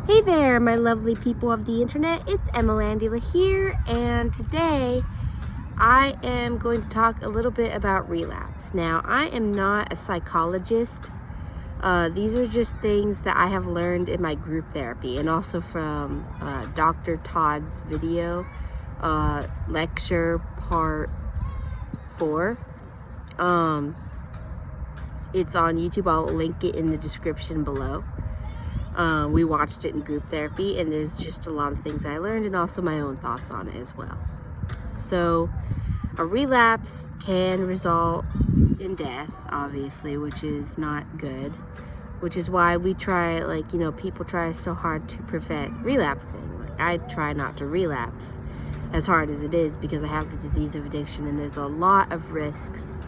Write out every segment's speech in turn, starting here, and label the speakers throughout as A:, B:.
A: Hey there, my lovely people of the internet. It's Emmelandula here, and today I am going to talk a little bit about relapse. Now, I am not a psychologist. These are just things that I have learned in my group therapy and also from Dr. Todd's video, lecture part 4. It's on YouTube. I'll link it in the description below. We watched it in group therapy, and there's just a lot of things I learned and also my own thoughts on it as well. So a relapse can result in death, obviously, which is not good, which is why we try, people try so hard to prevent relapsing. I try not to relapse as hard as it is because I have the disease of addiction, and there's a lot of risks,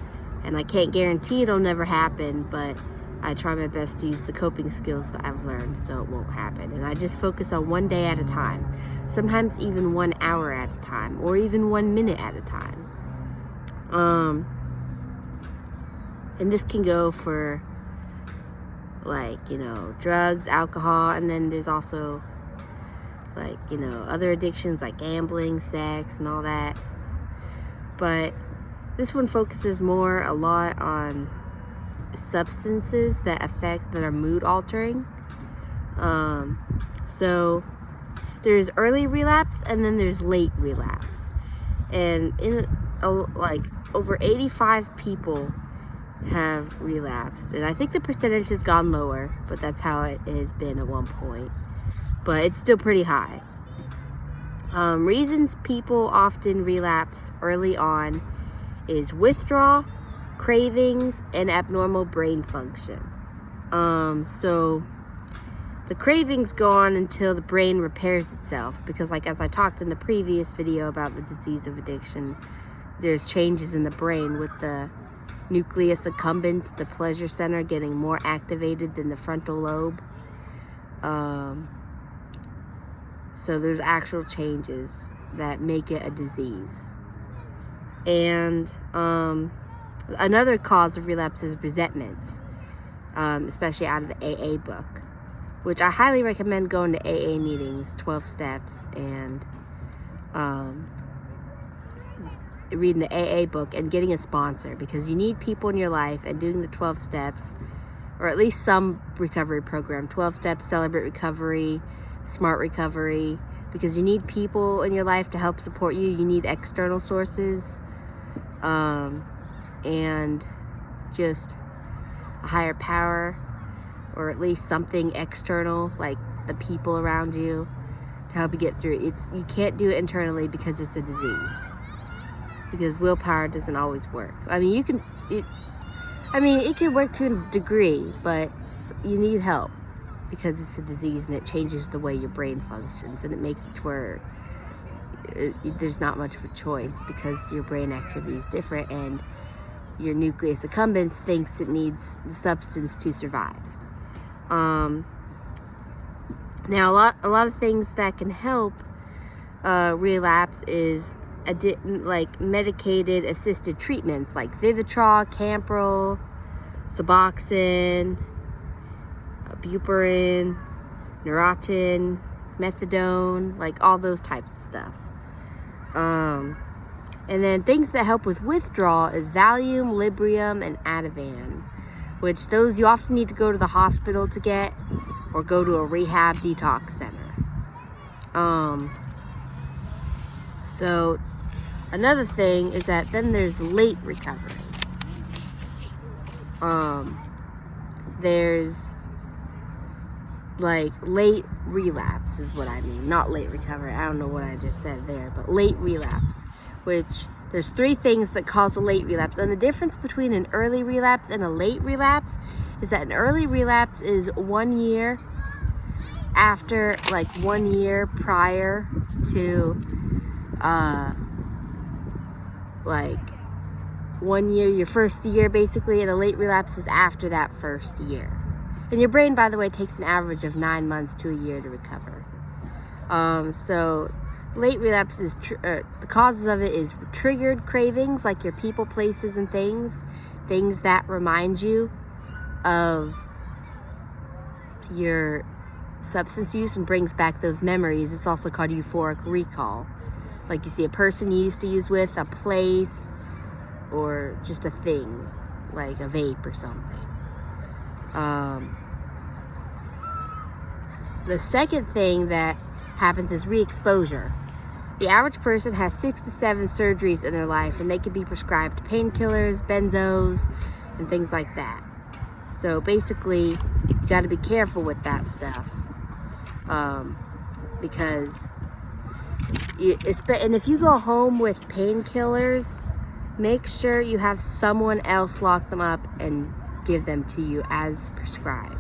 A: and I can't guarantee it'll never happen, but I try my best to use the coping skills that I've learned so it won't happen. And I just focus on one day at a time, sometimes even 1 hour at a time, or even 1 minute at a time. And this can go for drugs, alcohol, and then there's also other addictions like gambling, sex, and all that. But this one focuses a lot on substances that are mood altering. So there's early relapse and then there's late relapse, and over 85 people have relapsed, and I think the percentage has gone lower, but that's how it has been at one point, but it's still pretty high. Reasons people often relapse early on is withdrawal, cravings, and abnormal brain function. So the cravings go on until the brain repairs itself, because as I talked in the previous video about the disease of addiction, there's changes in the brain with the nucleus accumbens, the pleasure center, getting more activated than the frontal lobe. So there's actual changes that make it a disease. And another cause of relapse is resentments, especially out of the AA book, which I highly recommend going to AA meetings, 12 steps, and reading the AA book and getting a sponsor, because you need people in your life, and doing the 12 steps, or at least some recovery program, 12 steps, Celebrate Recovery, Smart Recovery, because you need people in your life to help support you. You need external sources. And just a higher power, or at least something external, like the people around you, to help you get through it. You can't do it internally because it's a disease, because willpower doesn't always work. It can work to a degree, but you need help because it's a disease, and it changes the way your brain functions, and it makes it to where there's not much of a choice, because your brain activity is different, and your nucleus accumbens thinks it needs the substance to survive. Now, a lot of things that can help relapse is medicated assisted treatments like Vivitrol, Campril, Suboxone, Bupirin, Neurontin, Methadone, all those types of stuff. And then things that help with withdrawal is Valium, Librium, and Ativan, which those you often need to go to the hospital to get, or go to a rehab detox center. So another thing is that then there's late recovery. There's late relapse is what I mean, not late recovery. I don't know what I just said there, but late relapse, which there's 3 things that cause a late relapse. And the difference between an early relapse and a late relapse is that an early relapse is 1 year after, 1 year prior to, 1 year, your first year basically, and a late relapse is after that first year. And your brain, by the way, takes an average of 9 months to a year to recover. So late relapse is the causes of it is triggered cravings, like your people, places, and things that remind you of your substance use and brings back those memories. It's also called euphoric recall. Like you see a person you used to use with, a place, or just a thing, like a vape or something. The second thing that happens is re-exposure. The average person has 6 to 7 surgeries in their life, and they could be prescribed painkillers, benzos, and things like that. So basically, you got to be careful with that stuff, because and if you go home with painkillers, make sure you have someone else lock them up and give them to you as prescribed.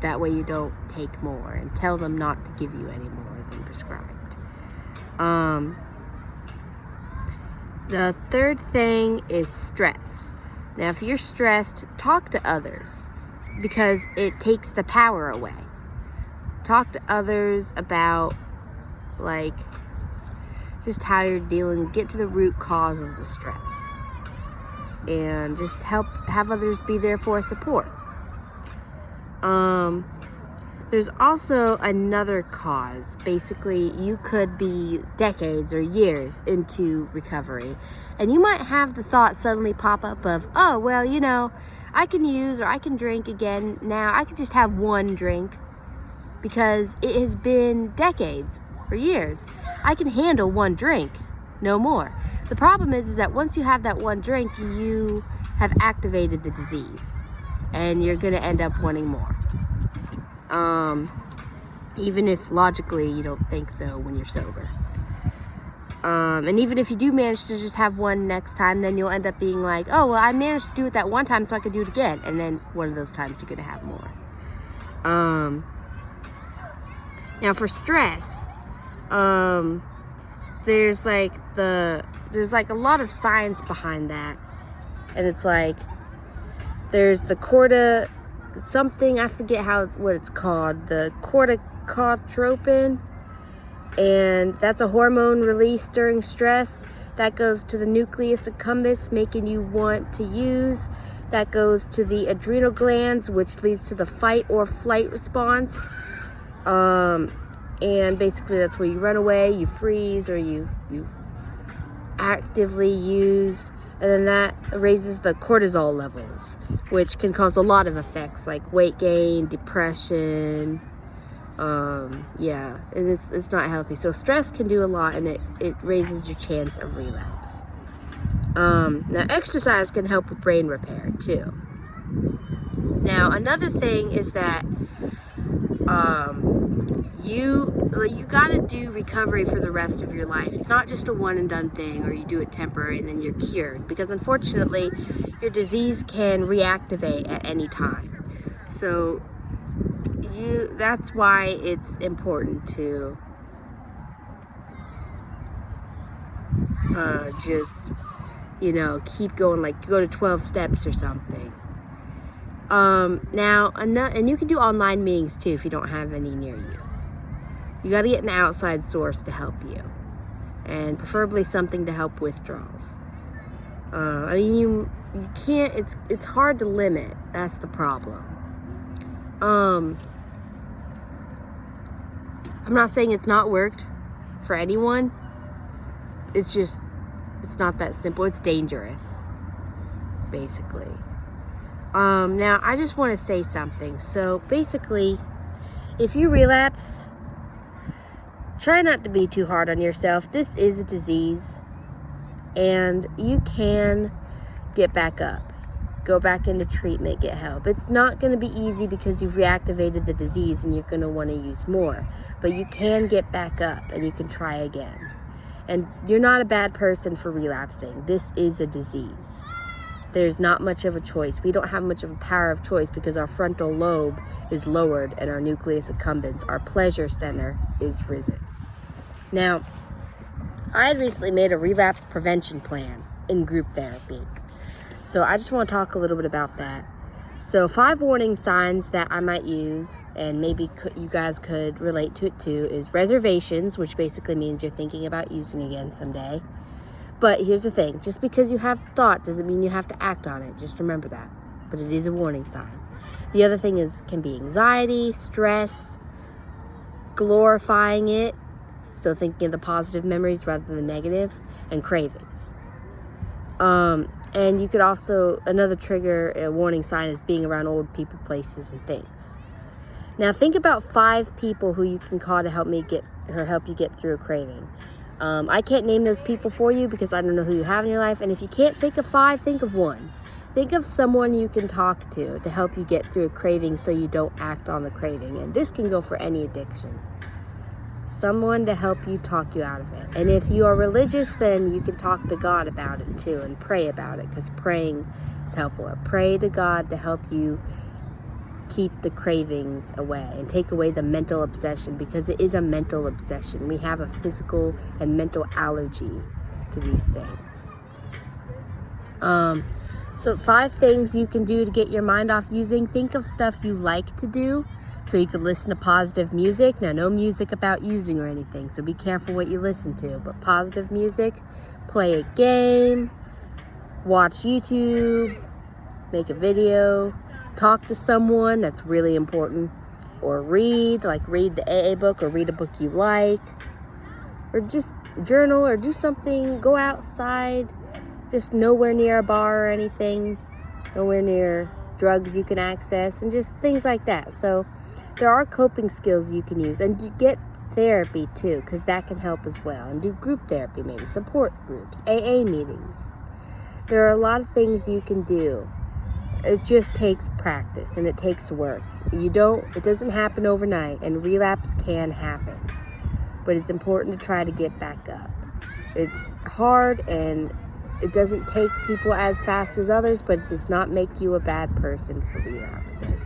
A: That way you don't take more, and tell them not to give you any more than prescribed. The third thing is stress. Now, if you're stressed, talk to others, because it takes the power away. Talk to others about, like, just how you're dealing. Get to the root cause of the stress, and just have others be there for support. There's also another cause. Basically, you could be decades or years into recovery, and you might have the thought suddenly pop up of, oh, well, you know, I can use or I can drink again now. I could just have one drink because it has been decades or years. I can handle one drink, no more. The problem is that once you have that one drink, you have activated the disease, and you're going to end up wanting more. Even if logically you don't think so when you're sober. And even if you do manage to just have one next time, then you'll end up being like, oh, well, I managed to do it that one time, so I could do it again. And then one of those times you're going to have more. Now for stress, there's like a lot of science behind that. And it's like, there's the something, I forget what it's called, the corticotropin, and that's a hormone released during stress that goes to the nucleus accumbens, making you want to use. That goes to the adrenal glands, which leads to the fight or flight response, and basically that's where you run away, you freeze, or you actively use. And then that raises the cortisol levels, which can cause a lot of effects like weight gain, depression. And it's not healthy. So stress can do a lot, and it raises your chance of relapse. Now exercise can help with brain repair too. Now another thing is that you gotta do recovery for the rest of your life. It's not just a one and done thing, or you do it temporary and then you're cured, because unfortunately your disease can reactivate at any time. So that's why it's important to just, keep going, like go to 12 steps or something. Now, and you can do online meetings too if you don't have any near you. You got to get an outside source to help you, and preferably something to help withdrawals. You can't. It's hard to limit. That's the problem. I'm not saying it's not worked for anyone. It's not that simple. It's dangerous, basically. Now, I just want to say something. So, basically, if you relapse, try not to be too hard on yourself. This is a disease, and you can get back up. Go back into treatment, get help. It's not going to be easy because you've reactivated the disease and you're going to want to use more. But you can get back up, and you can try again. And you're not a bad person for relapsing. This is a disease. There's not much of a choice. We don't have much of a power of choice because our frontal lobe is lowered and our nucleus accumbens, our pleasure center, is risen. Now, I had recently made a relapse prevention plan in group therapy. So I just want to talk a little bit about that. So 5 warning signs that I might use, and maybe you guys could relate to it too, is reservations, which basically means you're thinking about using again someday. But here's the thing, just because you have thought doesn't mean you have to act on it. Just remember that. But it is a warning sign. The other thing can be anxiety, stress, glorifying it, so thinking of the positive memories rather than the negative, and cravings. And you could also, another trigger, a warning sign, is being around old people, places, and things. Now think about 5 people who you can call to help you get through a craving. I can't name those people for you because I don't know who you have in your life. And if you can't think of 5, think of 1. Think of someone you can talk to help you get through a craving so you don't act on the craving. And this can go for any addiction. Someone to help you talk you out of it. And if you are religious, then you can talk to God about it too and pray about it, because praying is helpful. Pray to God to help you keep the cravings away and take away the mental obsession, because it is a mental obsession. We have a physical and mental allergy to these things. So 5 things you can do to get your mind off using. Think of stuff you like to do. So you could listen to positive music. Now, no music about using or anything, so be careful what you listen to. But positive music, play a game, watch YouTube, make a video, talk to someone, that's really important. Or read the AA book, or read a book you like. Or just journal, or do something, go outside, just nowhere near a bar or anything, nowhere near drugs you can access, and just things like that. So there are coping skills you can use, and you get therapy too, because that can help as well. And do group therapy, maybe support groups, AA meetings. There are a lot of things you can do. It just takes practice and it takes work. It doesn't happen overnight, and relapse can happen, but it's important to try to get back up. It's hard, and it doesn't take people as fast as others, but it does not make you a bad person for relapsing.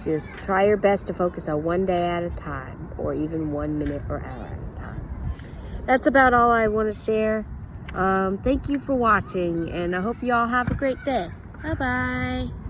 A: Just try your best to focus on one day at a time, or even 1 minute or hour at a time. That's about all I want to share. Thank you for watching, and I hope you all have a great day. Bye-bye.